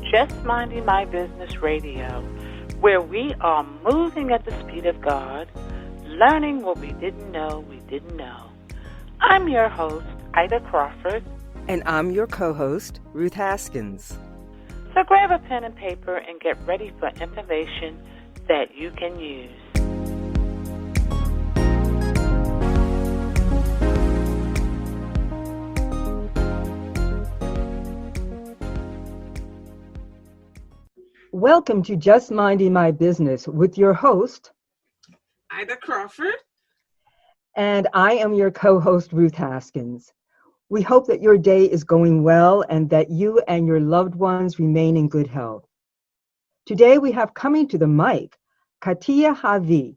Just Minding My Business Radio, where we are moving at the speed of God, learning what we didn't know we didn't know. I'm your host, Ida Crawford. And I'm your co-host, Ruth Haskins. So grab a pen and paper and get ready for information that you can use. Welcome to Just Minding My Business with your host, Ida Crawford. And I am your co-host, Ruth Haskins. We hope that your day is going well and that you and your loved ones remain in good health. Today we have coming to the mic, Katia Ravé,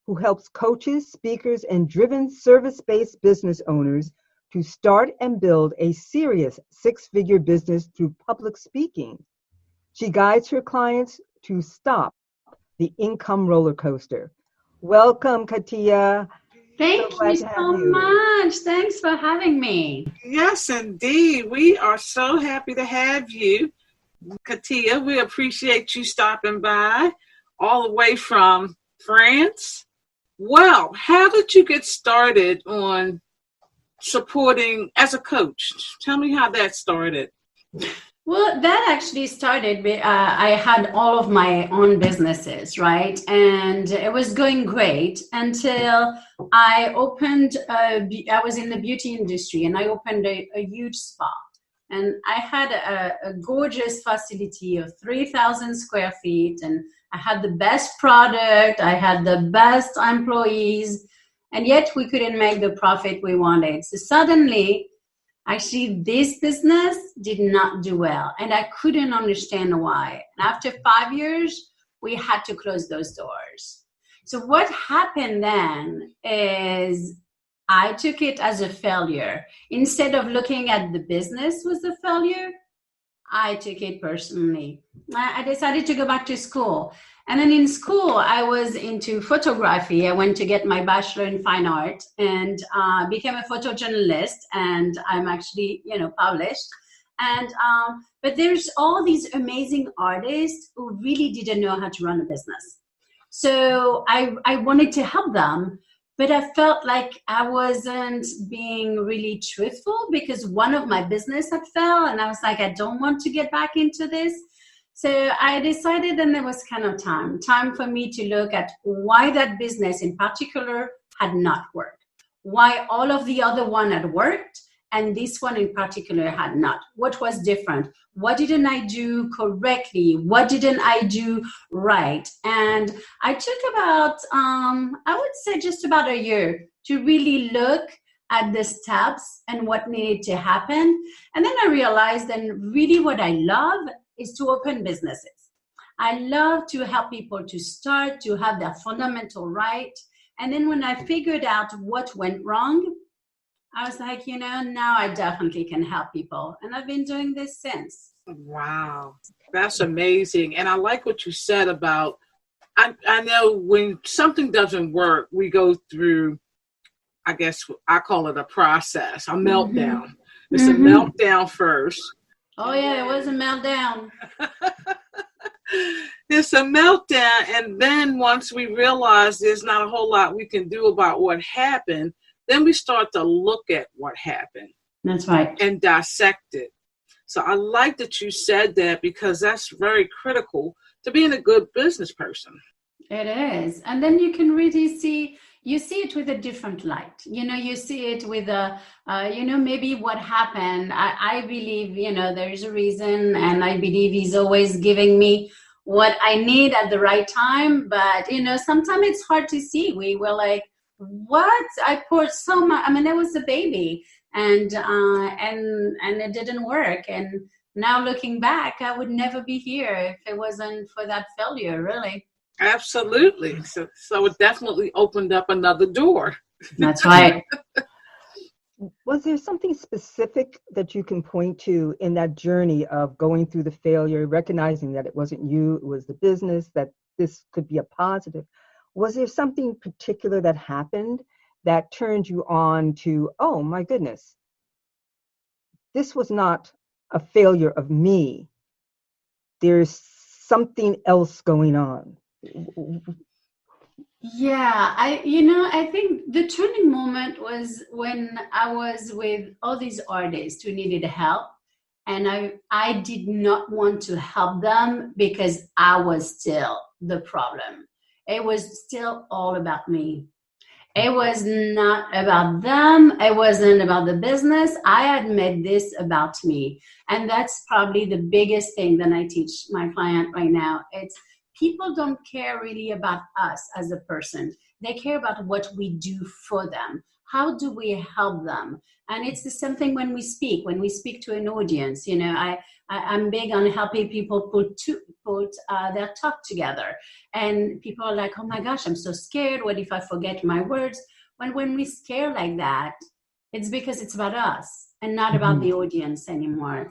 who helps coaches, speakers, and driven service-based business owners to start and build a serious six-figure business through public speaking. She guides her clients to stop the income roller coaster. Welcome, Katia. Thank you so much. Thanks for having me. Yes, indeed. We are so happy to have you, Katia. We appreciate you stopping by all the way from France. Well, how did you get started on supporting as a coach? Tell me how that started. Well, that actually started with, I had all of my own businesses, right? And it was going great until I opened, I was in the beauty industry and I opened a huge spa. And I had a gorgeous facility of 3,000 square feet, and I had the best product, I had the best employees, and yet we couldn't make the profit we wanted. So suddenly, actually, this business did not do well, and I couldn't understand why. And after 5 years, we had to close those doors. So what happened then is I took it as a failure. Instead of looking at the business was a failure, I took it personally. I decided to go back to school. And then in school, I was into photography. I went to get my bachelor in fine art and became a photojournalist. And I'm actually, published. And but there's all these amazing artists who really didn't know how to run a business. So I wanted to help them, but I felt like I wasn't being really truthful because one of my business had failed. And I was like, I don't want to get back into this. So I decided then there was kind of time for me to look at why that business in particular had not worked, why all of the other one had worked and this one in particular had not. What was different? What didn't I do correctly? What didn't I do right? And I took about, I would say just about a year to really look at the steps and what needed to happen. And then I realized then really what I love is to open businesses. I love to help people to start, to have their fundamental right. And then when I figured out what went wrong, I was like, now I definitely can help people. And I've been doing this since. Wow, that's amazing. And I like what you said about, I know when something doesn't work, we go through, I guess I call it a process, a meltdown. Mm-hmm. It's a meltdown first. Oh, yeah, it was a meltdown. It's a meltdown. And then once we realize there's not a whole lot we can do about what happened, then we start to look at what happened. That's right. And dissect it. So I like that you said that because that's very critical to being a good business person. It is. And then you can really see it with a different light. You see it with maybe what happened. I believe, there is a reason, and I believe he's always giving me what I need at the right time. But, sometimes it's hard to see. We were like, what? I poured so much. I mean, there was a baby and it didn't work. And now looking back, I would never be here if it wasn't for that failure, really. Absolutely. So it definitely opened up another door. That's right. Was there something specific that you can point to in that journey of going through the failure, recognizing that it wasn't you, it was the business, that this could be a positive? Was there something particular that happened that turned you on to, oh my goodness, this was not a failure of me. there's something else going on? Yeah, I think the turning moment was when I was with all these artists who needed help, and I did not want to help them because I was still the problem. It was still all about me. It was not about them. It wasn't about the business. I had made this about me. And that's probably the biggest thing that I teach my client right now. It's people don't care really about us as a person. They care about what we do for them. How do we help them? And it's the same thing when we speak to an audience. I'm big on helping people put their talk together. And people are like, oh my gosh, I'm so scared. What if I forget my words? When we scare like that, it's because it's about us and not about the audience anymore.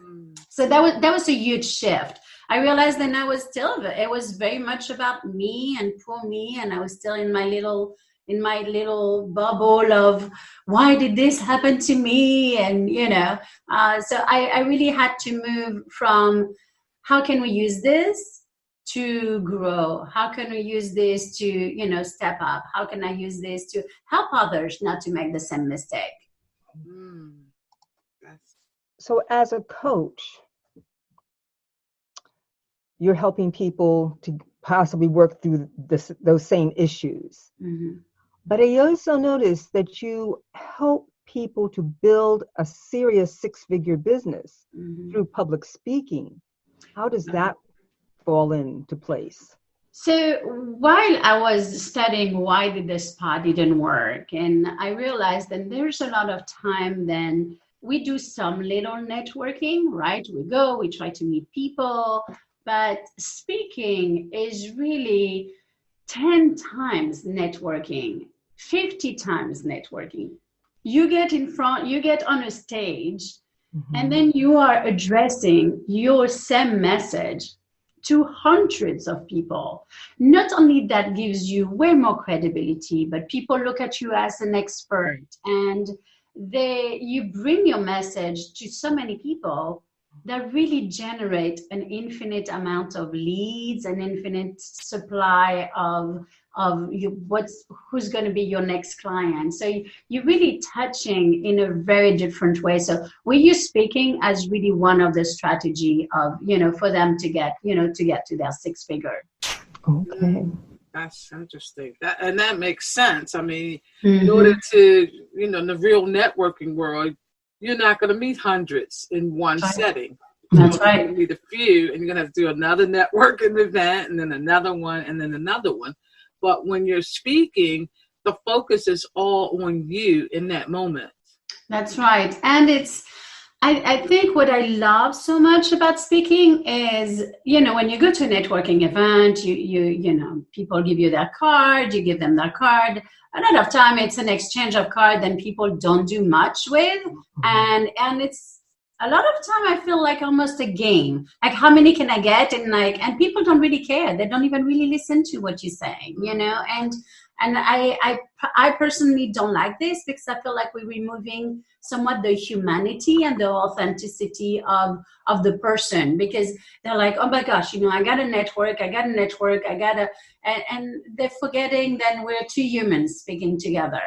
So that was a huge shift. I realized that it was very much about me and poor me. And I was still in my little bubble of why did this happen to me? And, so I really had to move from how can we use this to grow? How can we use this to, step up? How can I use this to help others not to make the same mistake? So as a coach, you're helping people to possibly work through those same issues. Mm-hmm. But I also noticed that you help people to build a serious six-figure business through public speaking. How does that fall into place? So while I was studying why the spa didn't work, and I realized that there's a lot of time then we do some little networking, right? We try to meet people, but speaking is really 10 times networking, 50 times networking. You get on a stage, and then you are addressing your same message to hundreds of people. Not only that gives you way more credibility, but people look at you as an expert, and you bring your message to so many people that really generate an infinite amount of leads, an infinite supply of who's going to be your next client. So you're really touching in a very different way. So we use speaking as really one of the strategy of, for them to get to their six figure. Okay. That's interesting. That makes sense. I mean, in order to, in the real networking world, you're not going to meet hundreds in one setting. That's right. You're going to meet a few, and you're going to have to do another networking event, and then another one, and then another one. But when you're speaking, the focus is all on you in that moment. That's right. And I think what I love so much about speaking is, when you go to a networking event, you people give you their card, you give them their card. A lot of time it's an exchange of cards that people don't do much with. And it's a lot of time I feel like almost a game. Like, how many can I get? And people don't really care. They don't even really listen to what you're saying, And I personally don't like this, because I feel like we're removing somewhat the humanity and the authenticity of the person, because they're like, oh my gosh, I got a network, and they're forgetting that we're two humans speaking together.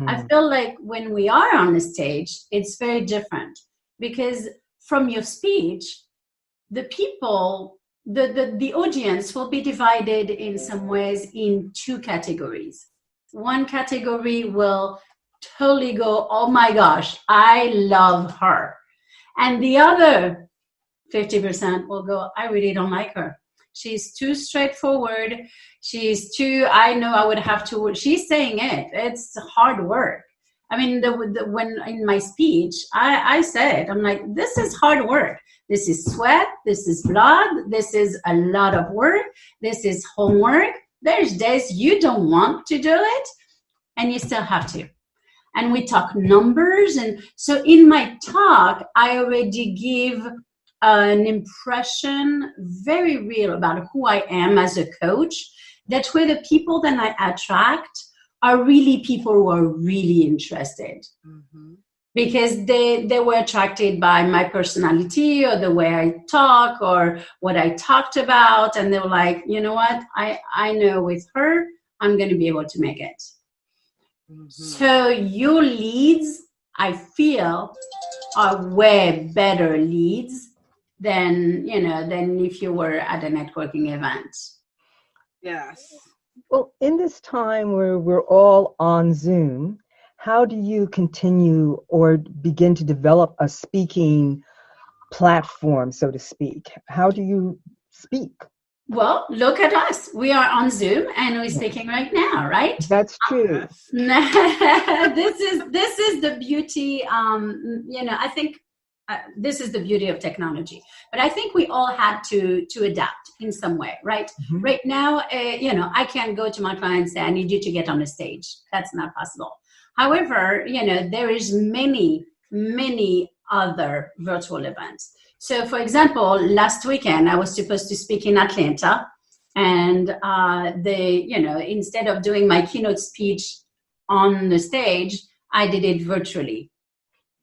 I feel like when we are on the stage, it's very different, because from your speech, the people, the audience will be divided in some ways in two categories. One category will totally go, oh my gosh, I love her. And the other 50% will go, I really don't like her. She's too straightforward. She's too, I know I would have to, she's saying it. It's hard work. I mean, when in my speech, I said, I'm like, this is hard work. This is sweat. This is blood. This is a lot of work. This is homework. There's days you don't want to do it, and you still have to. And we talk numbers. And so in my talk, I already give an impression, very real, about who I am as a coach. That way the people that I attract are really people who are really interested. because they were attracted by my personality or the way I talk or what I talked about. And they were like, you know what? I know with her, I'm going to be able to make it. Mm-hmm. So your leads, I feel, are way better leads than if you were at a networking event. Yes. Well, in this time where we're all on Zoom, how do you continue or begin to develop a speaking platform, so to speak? How do you speak? Well, look at us. We are on Zoom and we're speaking right now, right? That's true. This is the beauty. I think this is the beauty of technology. But I think we all had to adapt in some way, right? Mm-hmm. Right now, I can't go to my client and say, I need you to get on the stage. That's not possible. However, there is many, many other virtual events. So, for example, last weekend, I was supposed to speak in Atlanta. And instead of doing my keynote speech on the stage, I did it virtually.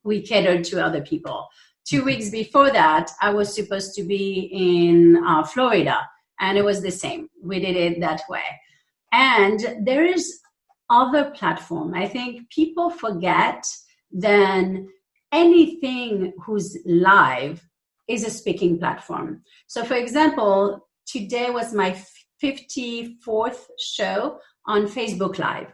We catered to other people. 2 weeks before that, I was supposed to be in Florida. And it was the same. We did it that way. And there is other platform. I think people forget then anything who's live is a speaking platform. So for example, today was my 54th show on Facebook Live.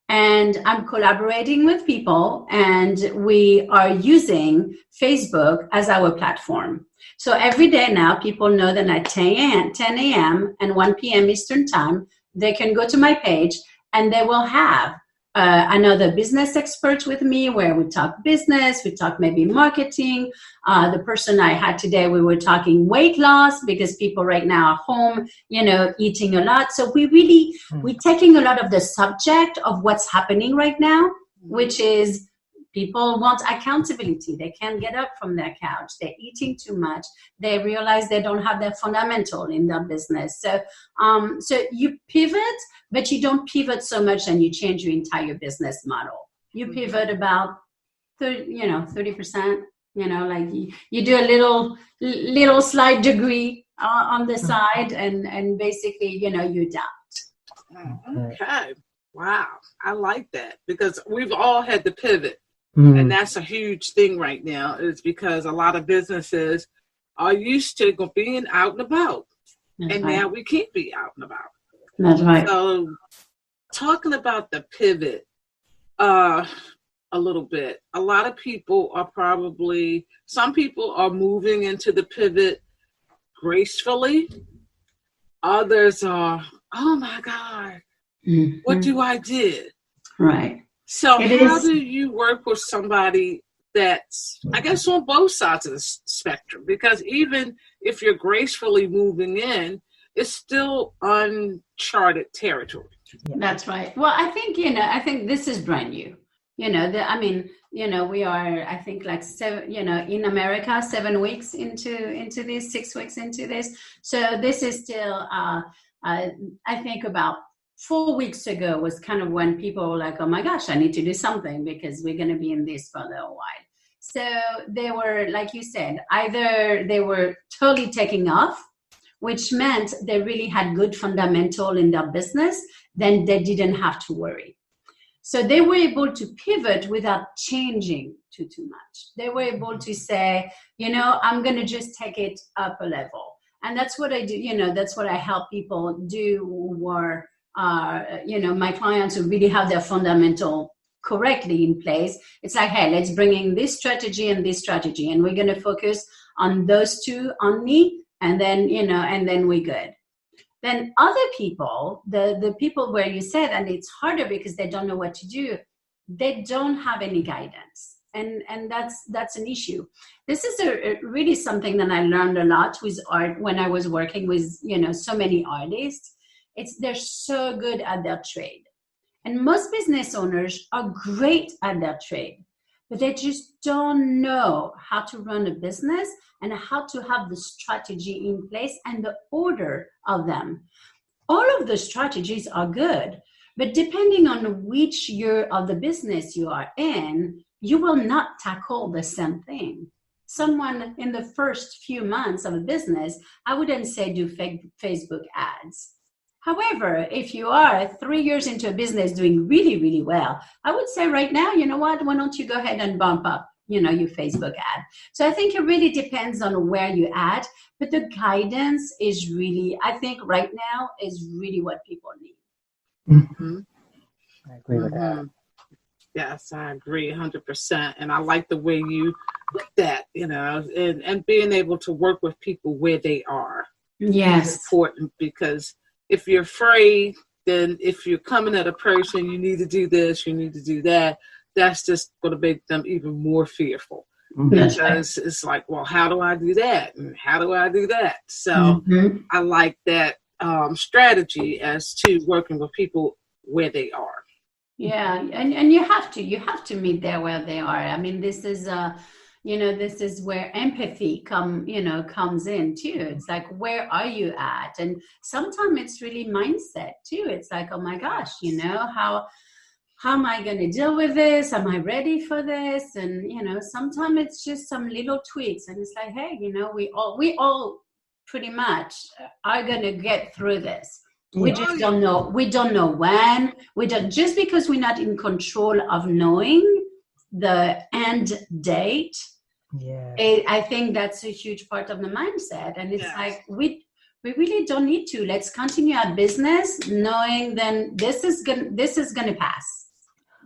And I'm collaborating with people and we are using Facebook as our platform. So every day now, people know that at 10 a.m. and 1 p.m. Eastern time, they can go to my page and they will have another business expert with me where we talk business, we talk maybe marketing. The person I had today, we were talking weight loss because people right now are home, eating a lot. So we're taking a lot of the subject of what's happening right now, which is people want accountability. They can't get up from their couch. They're eating too much. They realize they don't have their fundamental in their business. So you pivot, but you don't pivot so much and you change your entire business model. You pivot about 30%, like you do a little slight degree on the side and basically, you adapt. Okay. Wow. I like that because we've all had to pivot. And that's a huge thing right now is because a lot of businesses are used to being out and about. That's right. Now we can't be out and about. That's right. So talking about the pivot a little bit, a lot of people are some people are moving into the pivot gracefully. Others are, oh my God, what do I do? Right. So how do you work with somebody that's, I guess, on both sides of the spectrum? Because even if you're gracefully moving in, it's still uncharted territory. That's right. Well, I think this is brand new. We are, I think, like in America, 7 weeks into this, 6 weeks into this. So this is still, I think about 4 weeks ago was kind of when people were like, oh my gosh, I need to do something because we're going to be in this for a little while. So they were, like you said, either they were totally taking off, which meant they really had good fundamental in their business, then they didn't have to worry. So they were able to pivot without changing too much. They were able to say, I'm going to just take it up a level. And that's what I do. That's what I help people do where my clients who really have their fundamental correctly in place. It's like, hey, let's bring in this strategy and this strategy, and we're going to focus on those two only, and then, and then we're good. Then other people, the people where you said, and it's harder because they don't know what to do, they don't have any guidance. And that's an issue. This is really something that I learned a lot with art when I was working with, so many artists. They're so good at their trade. And most business owners are great at their trade, but they just don't know how to run a business and how to have the strategy in place and the order of them. All of the strategies are good, but depending on which year of the business you are in, you will not tackle the same thing. Someone in the first few months of a business, I wouldn't say do Facebook ads. However, if you are 3 years into a business doing really, really well, I would say right now, you know what, why don't you go ahead and bump up, your Facebook ad. So I think it really depends on where you at, but the guidance is really, I think right now is really what people need. Mm-hmm. I agree with that. Yes, I agree 100%. And I like the way you put that, and being able to work with people where they are. Yes. Is important, because if you're afraid, then if you're coming at a person, you need to do this, you need to do that, that's just going to make them even more fearful. Because it's like, well, how do I do that? And how do I do that? So I like that strategy as to working with people where they are. Yeah, and you have to meet there where they are. I mean, this is this is where empathy comes in too. It's like, where are you at? And sometimes it's really mindset too. It's like, oh my gosh, how am I going to deal with this? Am I ready for this? And sometimes it's just some little tweaks, and it's like, hey, we all pretty much are going to get through this. We just don't know. We don't know when. We don't, just because we're not in control of knowing the end date. Yeah, I think that's a huge part of the mindset, and it's like we really don't need to. Let's continue our business, knowing then this is gonna pass.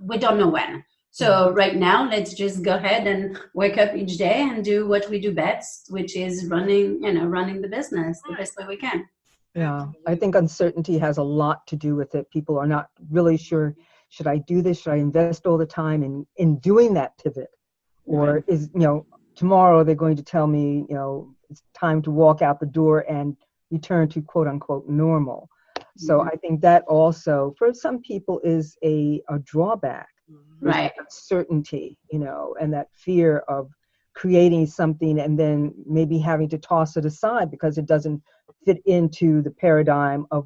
We don't know when. So right now, let's just go ahead and wake up each day and do what we do best, which is running the business the best way we can. Yeah, I think uncertainty has a lot to do with it. People are not really sure, should I do this? Should I invest all the time in doing that pivot? Or is, tomorrow they're going to tell me, it's time to walk out the door and return to quote unquote normal. So I think that also for some people is a drawback. Right. That certainty, and that fear of creating something and then maybe having to toss it aside because it doesn't fit into the paradigm of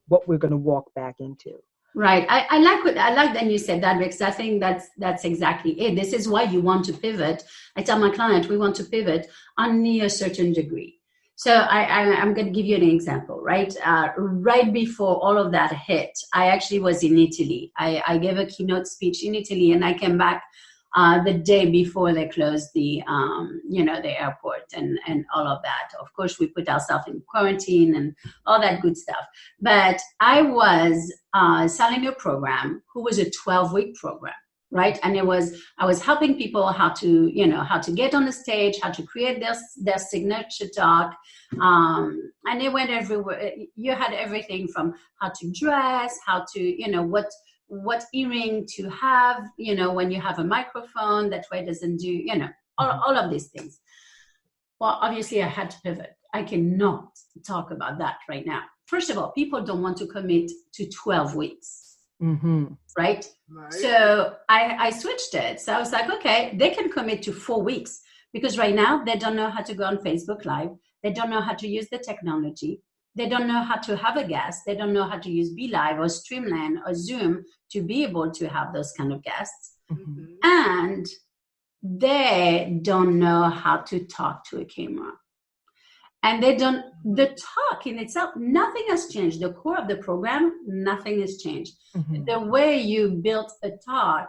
what we're going to walk back into. Right. I like that you said that, because I think that's exactly it. This is why you want to pivot. I tell my client we want to pivot only a certain degree. So I'm going to give you an example, right? Right before all of that hit, I actually was in Italy. I gave a keynote speech in Italy, and I came back the day before they closed the airport and all of that. Of course, we put ourselves in quarantine and all that good stuff. But I was selling a program who was a 12-week program, right? And I was helping people how to get on the stage, how to create their signature talk. And it went everywhere. You had everything from how to dress, how to, what earring to have, when you have a microphone, that way it doesn't do, all of these things. Well, obviously I had to pivot. I cannot talk about that right now. First of all, people don't want to commit to 12 weeks, right? So I switched it. So I was like, okay, they can commit to 4 weeks, because right now they don't know how to go on Facebook Live. They don't know how to use the technology. They don't know how to have a guest. They don't know how to use BeLive or Streamline or Zoom to be able to have those kind of guests. And they don't know how to talk to a camera. And the talk in itself, nothing has changed. The core of the program, nothing has changed. The way you built a talk,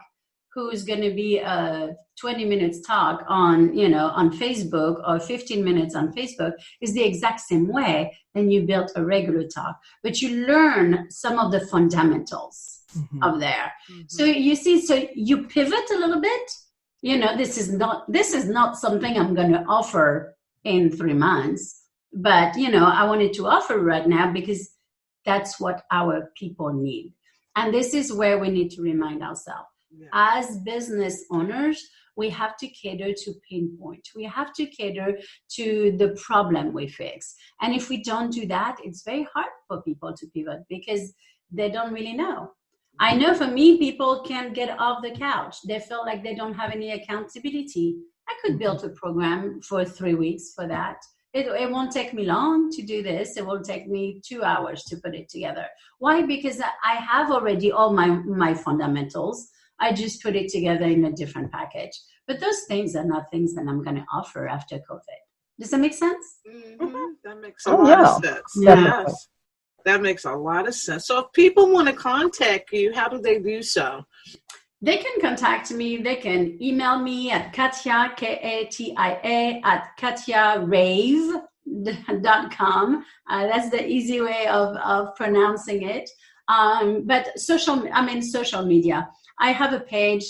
who's going to be a 20 minutes talk on Facebook, or 15 minutes on Facebook, is the exact same way than you built a regular talk. But you learn some of the fundamentals of there. So you see, so you pivot a little bit. This is not something I'm going to offer in 3 months, but I wanted to offer right now because that's what our people need. And this is where we need to remind ourselves. As business owners, we have to cater to pain point. We have to cater to the problem we fix. And if we don't do that, it's very hard for people to pivot because they don't really know. I know for me, people can't get off the couch. They feel like they don't have any accountability. I could build a program for 3 weeks for that. It won't take me long to do this. It will take me 2 hours to put it together. Why? Because I have already all my fundamentals. I just put it together in a different package. But those things are not things that I'm going to offer after COVID. Does that make sense? Mm-hmm. That makes a lot of sense. Yeah. Yes. That makes a lot of sense. So if people want to contact you, how do they do so? They can contact me. They can email me at Katia, Katia, at katiarave.com. That's the easy way of pronouncing it. But social media. I have a page,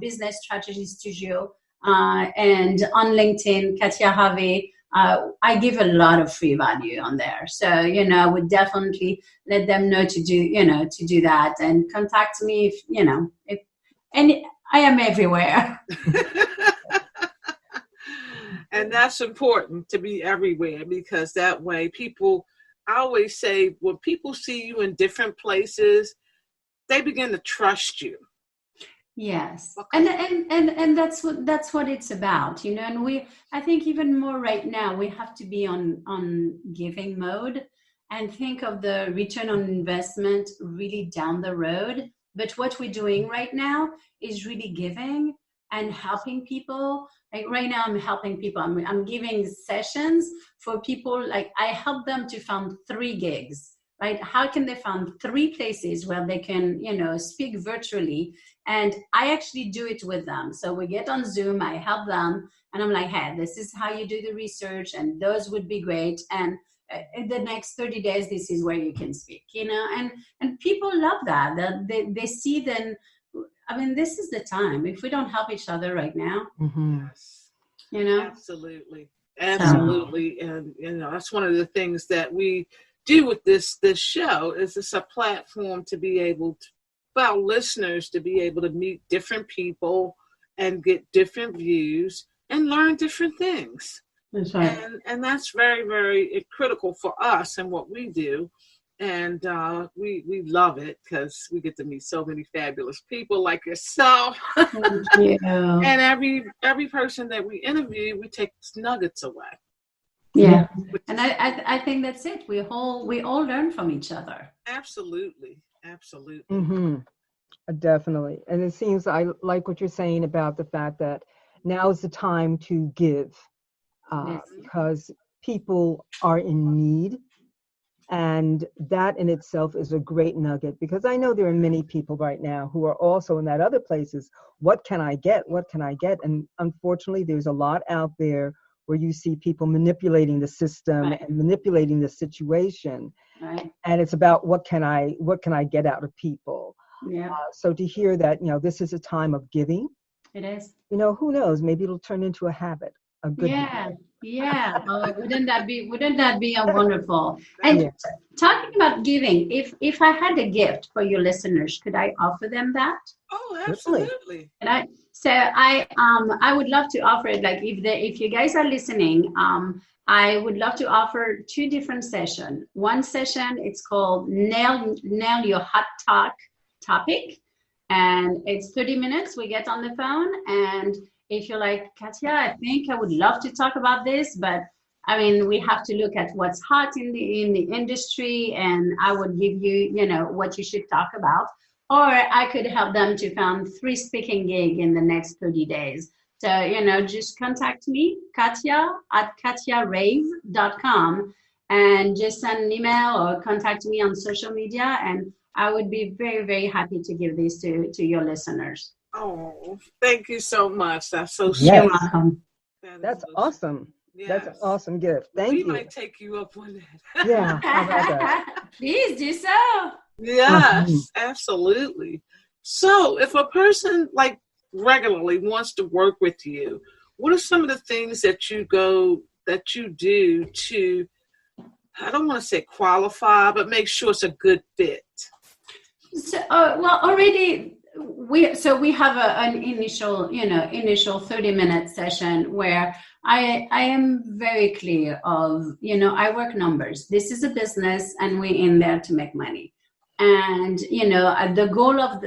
Business Strategy Studio, and on LinkedIn, Katia Ravé. I give a lot of free value on there. So, I would definitely let them know to do that, and contact me and I am everywhere. And that's important, to be everywhere, because that way I always say, when people see you in different places, they begin to trust you. Yes. Okay. And that's what it's about, and I think even more right now, we have to be on giving mode and think of the return on investment really down the road. But what we're doing right now is really giving and helping people. Like right now, I'm helping people. I'm giving sessions for people. Like I help them to find 3 gigs, right? How can they find 3 places where they can, speak virtually? And I actually do it with them. So we get on Zoom, I help them, and I'm like, hey, this is how you do the research, and those would be great. And in the next 30 days, this is where you can speak, and people love that they see then. I mean, this is the time. If we don't help each other right now, Absolutely. And that's one of the things that we do with this show, is it's a platform to be able to, for our listeners to be able to meet different people and get different views and learn different things. That's right. And that's very, very critical for us and what we do. And we love it, because we get to meet so many fabulous people like yourself. Thank you. And every person that we interview, we take nuggets away. Yeah. And I think that's it. We all learn from each other. Absolutely. Mm-hmm. Definitely. And it seems, I like what you're saying about the fact that now is the time to give, because people are in need. And that in itself is a great nugget, because I know there are many people right now who are also in that other places. What can I get? What can I get? And unfortunately, there's a lot out there where you see people manipulating the system and manipulating the situation. Right. And it's about what can I get out of people? Yeah. So to hear that, this is a time of giving. It is. Who knows? Maybe it'll turn into a habit. A good habit. Yeah. Oh, wouldn't that be a wonderful? And talking about giving, if I had a gift for your listeners, could I offer them that? Oh, absolutely. And I would love to offer it. Like if you guys are listening, I would love to offer 2 different sessions. One session, it's called Nail Your Hot Talk Topic, and it's 30 minutes. We get on the phone, and if you're like, Katia, I think I would love to talk about this, but I mean, we have to look at what's hot in the industry, and I would give you, what you should talk about. Or I could help them to find 3 speaking gigs in the next 30 days. So, just contact me, Katia at katiarave.com, and just send an email or contact me on social media, and I would be very, very happy to give this to your listeners. Oh, thank you so much. That's so sweet. Yes. You're welcome. That's awesome. Yes. That's an awesome gift. Thank you. We might take you up on that. Yeah. How about that? Please do so. Yes, absolutely. So if a person regularly wants to work with you, what are some of the things that you do to, I don't want to say qualify, but make sure it's a good fit? So, already we have an initial 30-minute session where I am very clear of, I work numbers. This is a business, and we're in there to make money. And, the goal at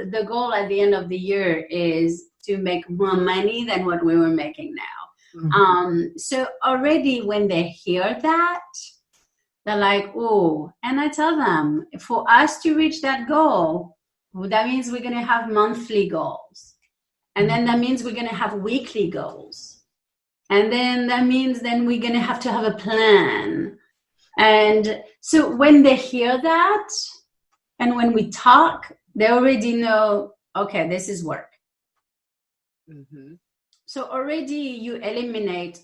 the end of the year is to make more money than what we were making now. Mm-hmm. So already when they hear that, they're like, oh, and I tell them, for us to reach that goal, that means we're going to have monthly goals. And then that means we're going to have weekly goals. And then that means then we're going to have a plan. And so when they hear that, and when we talk, they already know, okay, this is work. Mm-hmm. So already you eliminate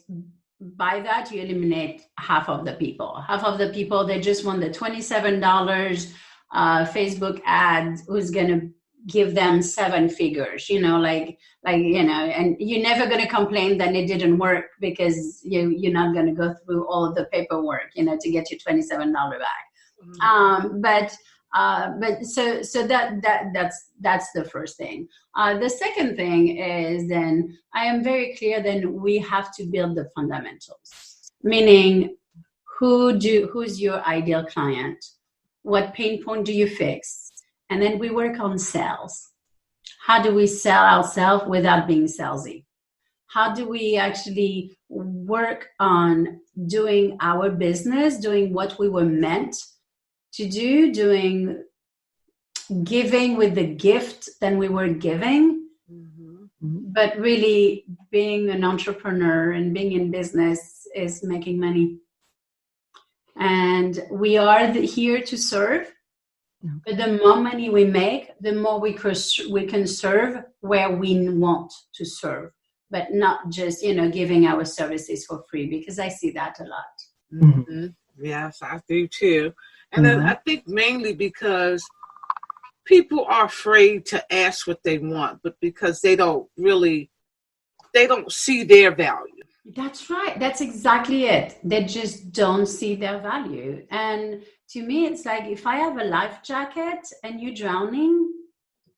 half of the people. Half of the people, they just want the $27 Facebook ad who's going to give them 7 figures, and you're never going to complain that it didn't work because you're not going to go through all of the paperwork, to get your $27 back. Mm-hmm. But that's the first thing. The second thing is then I am very clear. Then we have to build the fundamentals, meaning who's your ideal client, what pain point do you fix, and then we work on sales. How do we sell ourselves without being salesy? How do we actually work on doing our business, doing what we were meant to do, doing giving with the gift that we were giving, mm-hmm. but really being an entrepreneur and being in business is making money. And we are here to serve, but the more money we make, the more we can serve where we want to serve, but not just, giving our services for free, because I see that a lot. Mm-hmm. Yes, I do too. And then I think mainly because people are afraid to ask what they want, but because they don't see their value. That's right. That's exactly it. They just don't see their value. And to me, it's like, if I have a life jacket and you're drowning,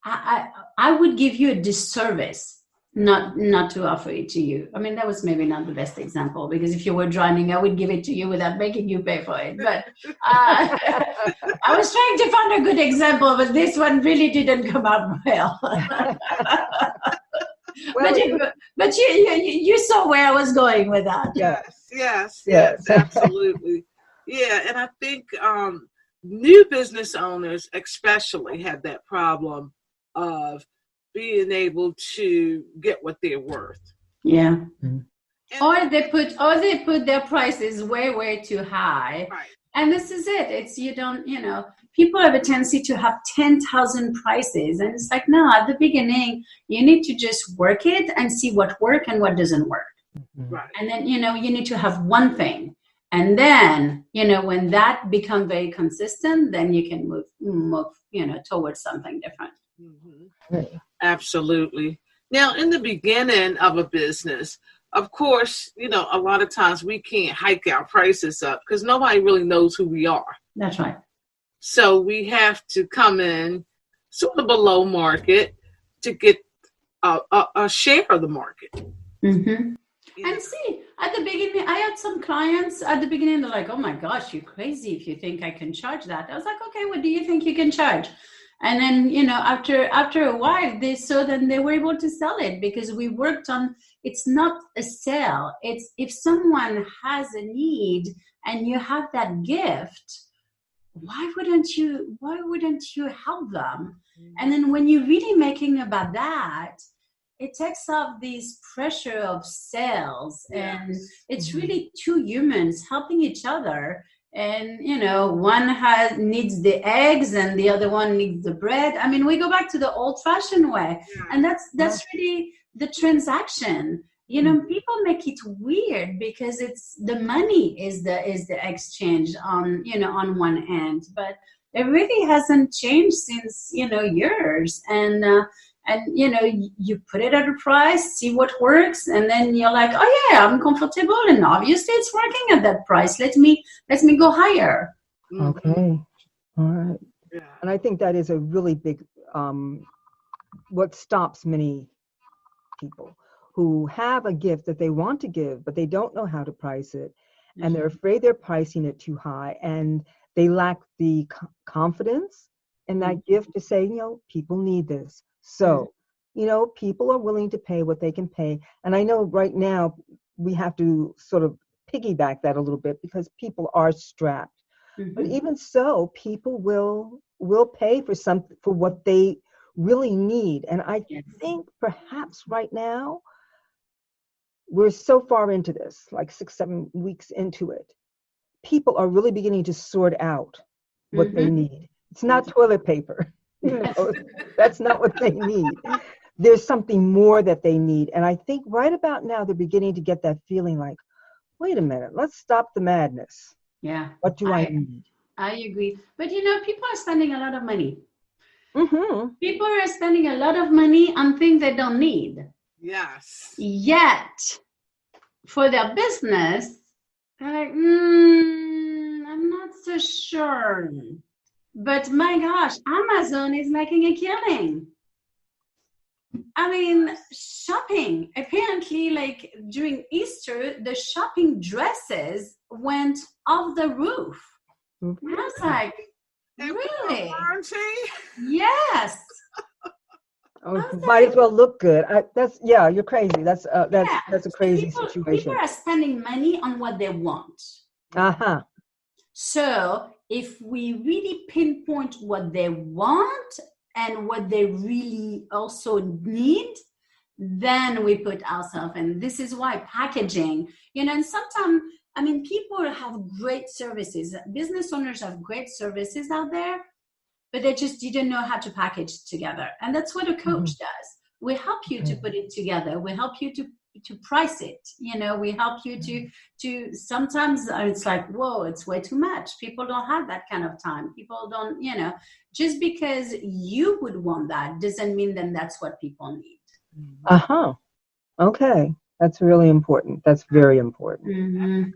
I would give you a disservice not to offer it to you. I mean, that was maybe not the best example, because if you were drowning, I would give it to you without making you pay for it. But I was trying to find a good example, but this one really didn't come out well. But you saw where I was going with that. Yes, absolutely. Yeah, and I think new business owners especially have that problem of being able to get what they're worth. Yeah. Mm-hmm. Or they put their prices way too high. Right. And this is it. It's people have a tendency to have 10,000 prices. And it's like, no, at the beginning, you need to just work it and see what works and what doesn't work. Mm-hmm. Right. And then, you need to have one thing. And then, when that becomes very consistent, then you can move towards something different. Mm-hmm. Right. Absolutely. Now, in the beginning of a business, of course, a lot of times we can't hike our prices up because nobody really knows who we are. That's right. So we have to come in sort of below market to get a share of the market. Mm-hmm. And see, at the beginning, I had some clients at the beginning, they're like, oh my gosh, you're crazy if you think I can charge that. I was like, okay, what do you think you can charge? And then, after a while, they saw that they were able to sell it because we worked on, it's not a sale. It's if someone has a need and you have that gift, why wouldn't you help them? Mm-hmm. And then when you're really making about that, it takes off this pressure of sales. Yes. And it's really two humans helping each other. And, one needs the eggs and the other one needs the bread. I mean, we go back to the old-fashioned way. Yeah. And that's really the transaction. People make it weird because it's the money is the exchange on one end. But it really hasn't changed since, years. And you put it at a price, see what works, and then you're like, oh yeah, I'm comfortable, and obviously it's working at that price. Let me go higher. Okay, all right. Yeah. And I think that is a really big what stops many people who have a gift that they want to give, but they don't know how to price it, mm-hmm. and they're afraid they're pricing it too high, and they lack the confidence in that mm-hmm. gift to say, people need this. So, people are willing to pay what they can pay. And I know right now we have to sort of piggyback that a little bit because people are strapped. Mm-hmm. But even so, people will pay for what they really need. And I think perhaps right now, we're so far into this, like 6-7 weeks into it. People are really beginning to sort out what they need. It's not toilet paper. That's not what they need. There's something more that they need. And I think right about now, they're beginning to get that feeling like, wait a minute, let's stop the madness. Yeah. What do I need? I agree. But people are spending a lot of money. Mm-hmm. People are spending a lot of money on things they don't need. Yes. Yet, for their business, they're like, I'm not so sure. But my gosh, Amazon is making a killing. I mean, shopping. Apparently, like during Easter, the shopping dresses went off the roof. Mm-hmm. And I was like, really? Yes. Might as well look good. You're crazy. That's a crazy situation. People are spending money on what they want. Uh-huh. So if we really pinpoint what they want and what they really also need, then we put ourselves in. This is why packaging, and sometimes, people have great services. Business owners have great services out there, but they just didn't know how to package it together. And that's what a coach does. We help you to put it together. We help you to price it. We help you to sometimes it's like, whoa, it's way too much. People don't have that kind of time. People don't, just because you would want that doesn't mean then that's what people need. Uh-huh. Okay. That's really important. That's very important. Mm-hmm.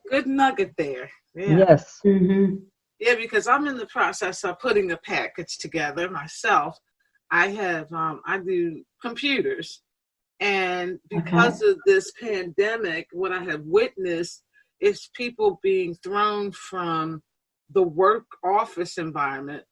Good nugget there. Yeah. Yes. Mm-hmm. Yeah, because I'm in the process of putting a package together myself. I have, I do computers. And because of this pandemic, what I have witnessed is people being thrown from the work office environment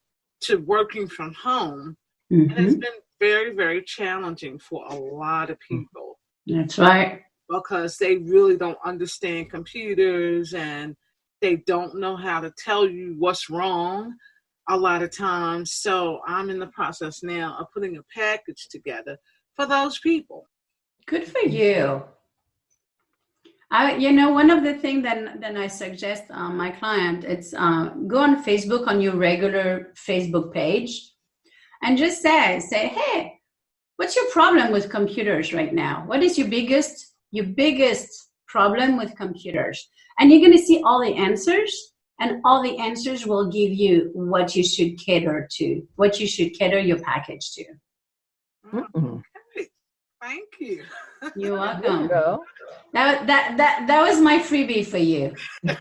to working from home. Mm-hmm. And it's been very, very challenging for a lot of people. That's right. Because they really don't understand computers and they don't know how to tell you what's wrong a lot of times. So I'm in the process now of putting a package together for those people. Good for you. One of the things that I suggest my client, it's go on Facebook on your regular Facebook page and just say, hey, what's your problem with computers right now? What is your biggest problem with computers? And you're going to see all the answers, and all the answers will give you what you should cater to, what you should cater your package to. Mm-hmm. Thank you. You're welcome. That was my freebie for you. But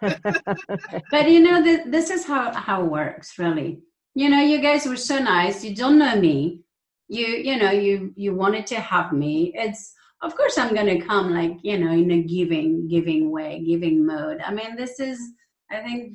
this is how it works, really. You guys were so nice. You don't know me. You wanted to have me. It's, of course I'm gonna come in a giving way, giving mode. I think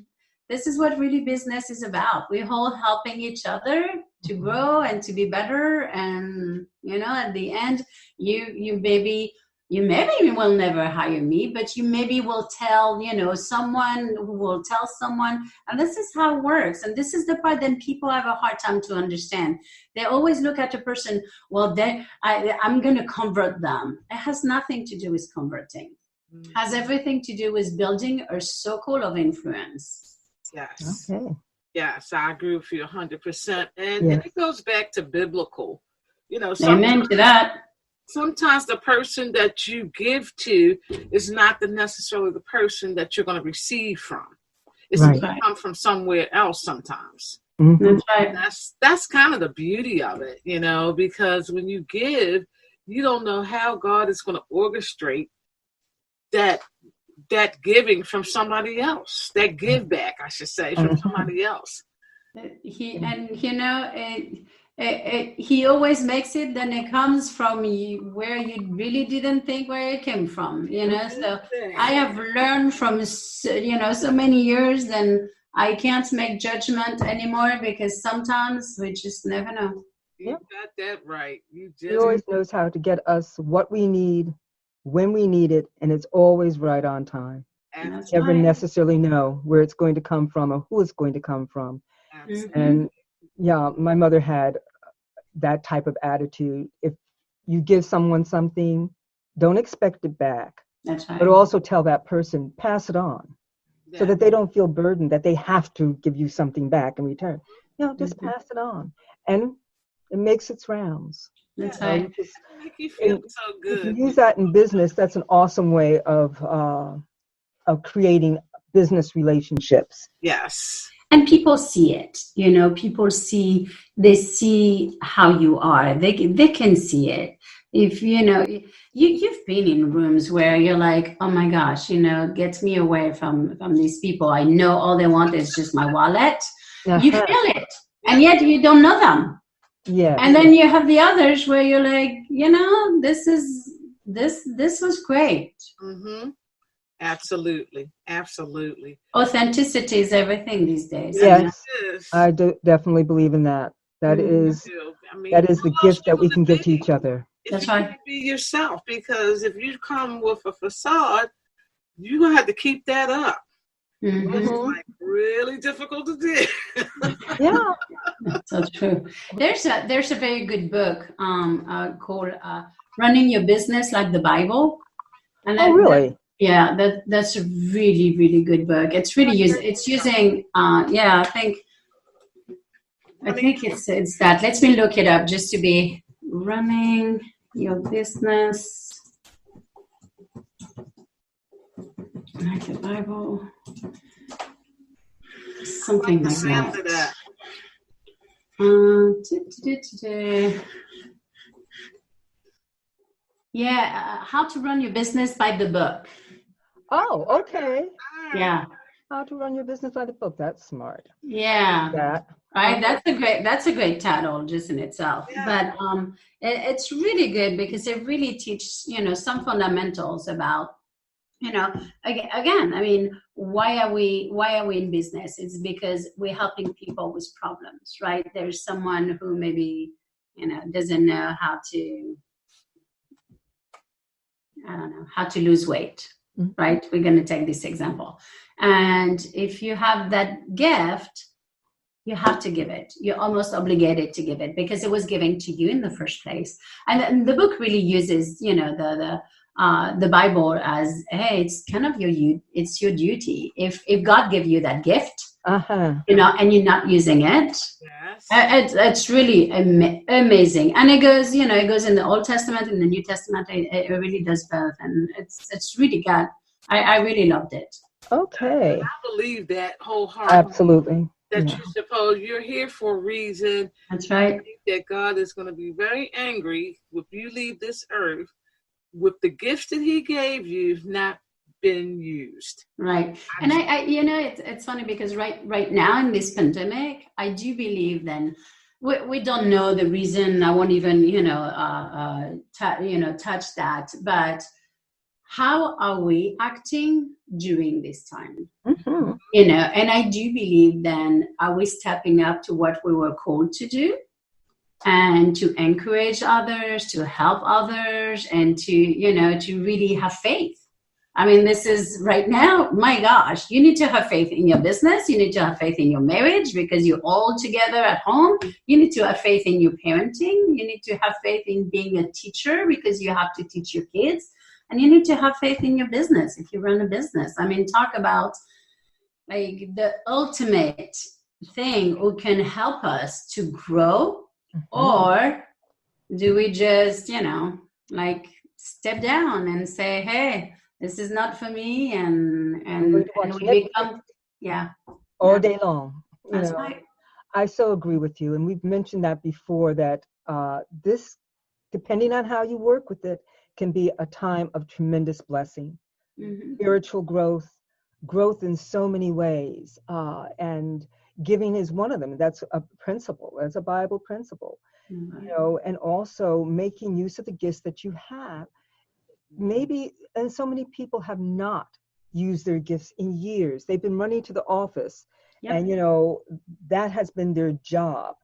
this is what really business is about. We're all helping each other to grow and to be better. And, at the end, you maybe will never hire me, but you maybe will tell, someone who will tell someone. And this is how it works. And this is the part that people have a hard time to understand. They always look at a person, well, I'm going to convert them. It has nothing to do with converting. It has everything to do with building a circle of influence. Yes. Okay. Yes, I agree with you 100%. And it goes back to biblical. Amen to that. Sometimes the person that you give to is not necessarily the person that you're going to receive from. It's going to come from somewhere else sometimes. Mm-hmm. That's right. That's kind of the beauty of it, because when you give, you don't know how God is going to orchestrate that giving from somebody else, that give back, I should say, from somebody else. He always makes it, then it comes from where you really didn't think where it came from, so I have learned from, so many years, then I can't make judgment anymore because sometimes we just never know. You got that right. He always knows how to get us what we need, when we need it, and it's always right on time. Never necessarily know where it's going to come from or who it's going to come from. Absolutely. And my mother had that type of attitude. If you give someone something, don't expect it back. That's right. But also tell that person, pass it on, so that they don't feel burdened that they have to give you something back in return. Just pass it on. And it makes its rounds. That's right. Make you feel so good. If you use that in business, that's an awesome way of creating business relationships. Yes. And people see it, people they see how you are. They can see it. If, you've been in rooms where you're like, oh my gosh, gets me away from these people. I know all they want is just my wallet. You feel it. And yet you don't know them. Yeah. And then you have the others where you're like, this was great. Mm-hmm. Absolutely. Authenticity is everything these days. Yes, I do definitely believe in that. That is the gift that we can give to each other. That's right. You be yourself, because if you come with a facade, you're gonna have to keep that up. Mm-hmm. It's like really difficult to do. Yeah, that's so true. There's a very good book called "Running Your Business Like the Bible." And really? That's a really, really good book. It's really using I think it's that. Let me look it up just to be running your business like the Bible. Something like that. How to Run Your Business by the book. Oh, okay. Yeah. How to Run Your Business by the book. That's smart. Yeah. That. Right. That's a great title just in itself. Yeah. But it's really good because it really teaches, some fundamentals about, again, I mean, why are we in business? It's because we're helping people with problems, right? There's someone who maybe, doesn't know how to lose weight, right? We're going to take this example. And if you have that gift, you have to give it. You're almost obligated to give it because it was given to you in the first place. And the book really uses, the Bible as, hey, it's kind of it's your duty. If God gave you that gift, and you're not using it, it's really amazing. And it goes in the Old Testament, in the New Testament. It really does both, and it's really good. I really loved it. Okay. I believe that wholeheartedly. Absolutely. That you suppose you're here for a reason. That's right. I think that God is going to be very angry if you leave this earth with the gifts that He gave you not been used. Right. And I it's funny because right now in this pandemic, I do believe then we don't know the reason. I won't even touch that. But how are we acting during this time? Mm-hmm. And I do believe then, are we stepping up to what we were called to do and to encourage others, to help others, and to really have faith? I mean, this is right now, my gosh, you need to have faith in your business. You need to have faith in your marriage because you're all together at home. You need to have faith in your parenting. You need to have faith in being a teacher because you have to teach your kids. And you need to have faith in your business if you run a business. I mean, talk about like the ultimate thing who can help us to grow, or do we just, step down and say, hey, this is not for me, and we become, all day long. That's right. I so agree with you, and we've mentioned that before, that this, depending on how you work with it, can be a time of tremendous blessing, spiritual growth in so many ways, and giving is one of them. That's a principle. That's a Bible principle, and also making use of the gifts that you have. Maybe, and so many people have not used their gifts in years. They've been running to the office, and that has been their job,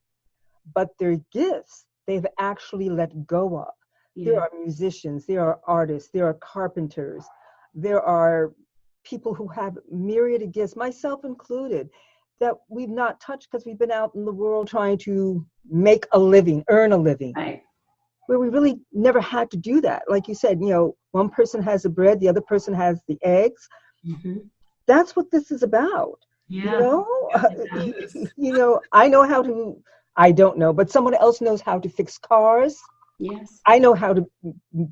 but their gifts they've actually let go of. There are musicians, there are artists, there are carpenters, there are people who have myriad of gifts, myself included, that we've not touched because we've been out in the world trying to make a living, earn a living. Right. Where we really never had to do that. Like you said, one person has the bread, the other person has the eggs. Mm-hmm. That's what this is about. Yeah. I don't know, but someone else knows how to fix cars. Yes. I know how to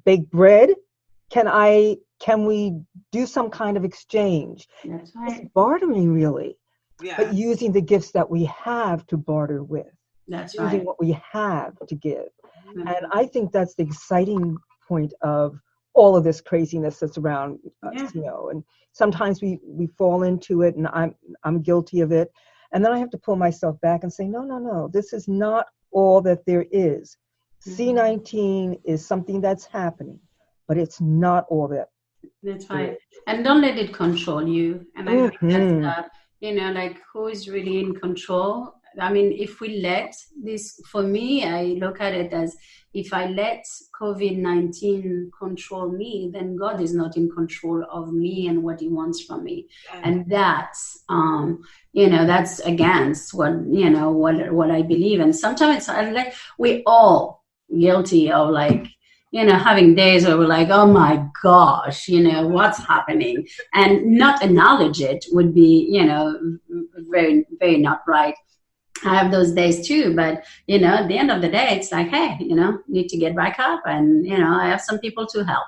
bake bread. Can we do some kind of exchange? That's right. It's bartering, really. Yeah. But using the gifts that we have to barter with. That's using right. what we have to give. Mm-hmm. And I think that's the exciting point of all of this craziness that's around us, and sometimes we fall into it, and I'm guilty of it. And then I have to pull myself back and say, no, this is not all that there is. C-19 is something that's happening, but it's not all that. That's right. And don't let it control you. And I think that's, who is really in control? I mean, if we let this, for me, I look at it as if I let COVID-19 control me, then God is not in control of me and what he wants from me. And that's, that's against what I believe. And sometimes we all guilty of having days where we're like, oh my gosh, what's happening? And not acknowledge it would be, very, very not right. I have those days too, but at the end of the day, it's like, hey, need to get back up, and I have some people to help,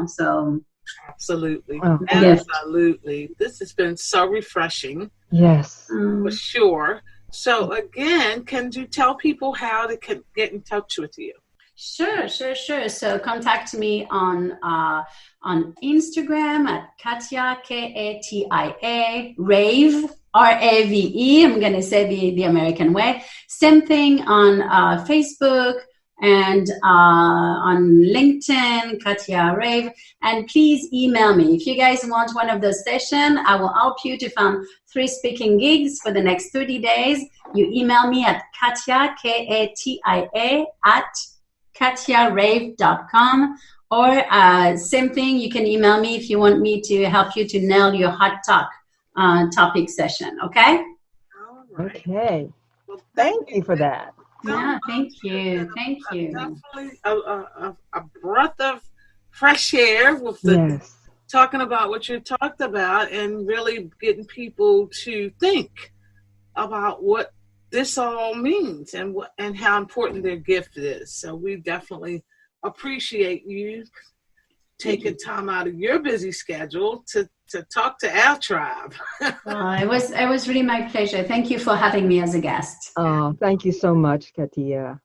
so absolutely, yes. Absolutely. This has been so refreshing. Yes, for sure. So again, can you tell people how to get in touch with you? Sure. So contact me on Instagram at Katia, Katia Rave. Rave. I'm going to say the American way. Same thing on Facebook and on LinkedIn, Katia Rave. And please email me. If you guys want one of those sessions, I will help you to find 3 speaking gigs for the next 30 days. You email me at Katia, Katia, at KatiaRave.com. Or same thing, you can email me if you want me to help you to nail your hot talk topic session, okay? All right. Okay. Well, thank you for that. Yeah, thank you. Definitely a breath of fresh air with talking about what you talked about, and really getting people to think about what this all means and how important their gift is. So we definitely appreciate you taking time out of your busy schedule to talk to our tribe. It was really my pleasure. Thank you for having me as a guest. Oh, thank you so much, Katia.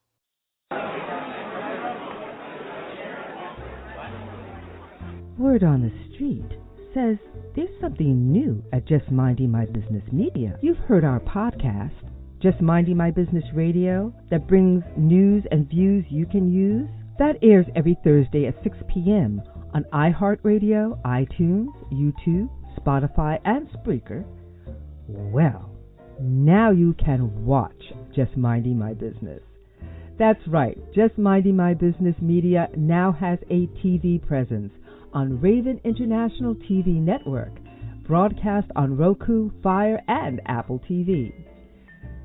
Word on the street says there's something new at Just Minding My Business Media. You've heard our podcast, Just Minding My Business Radio, that brings news and views you can use. That airs every Thursday at 6 p.m. on iHeartRadio, iTunes, YouTube, Spotify, and Spreaker. Well, now you can watch Just Minding My Business. That's right, Just Minding My Business Media now has a TV presence on Raven International TV Network, broadcast on Roku, Fire, and Apple TV.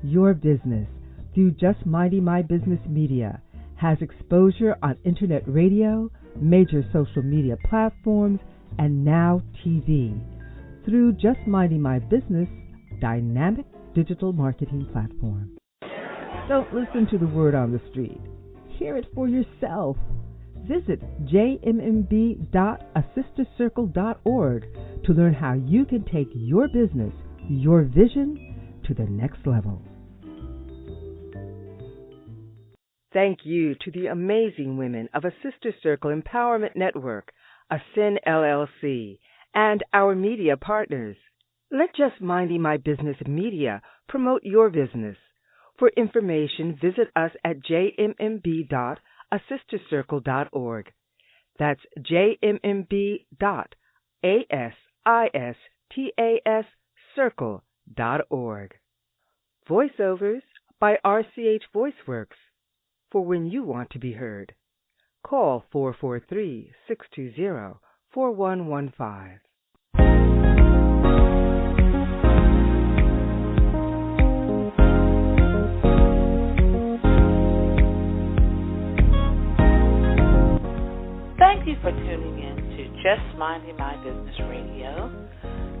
Your business, through Just Minding My Business Media, has exposure on internet radio, major social media platforms, and now TV through Just Minding My Business dynamic digital marketing platform. Don't listen to the word on the street. Hear it for yourself. Visit jmb.asistercircle.org to learn how you can take your business, your vision, to the next level. Thank you to the amazing women of A Sister Circle Empowerment Network, ASCEN LLC, and our media partners. Let Just Minding My Business Media promote your business. For information, visit us at jmb.asistercircle.org. That's jmb.asistercircle.org. Voiceovers by RCH VoiceWorks. For when you want to be heard. Call 443-620-4115. Thank you for tuning in to Just Minding My Business Radio.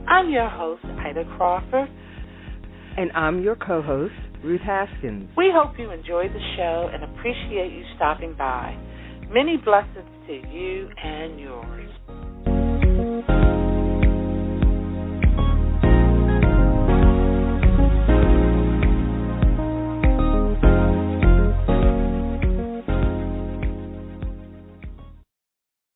I'm your host, Ida Crawford. And I'm your co-host, Ruth Haskins. We hope you enjoyed the show and appreciate you stopping by. Many blessings to you and yours.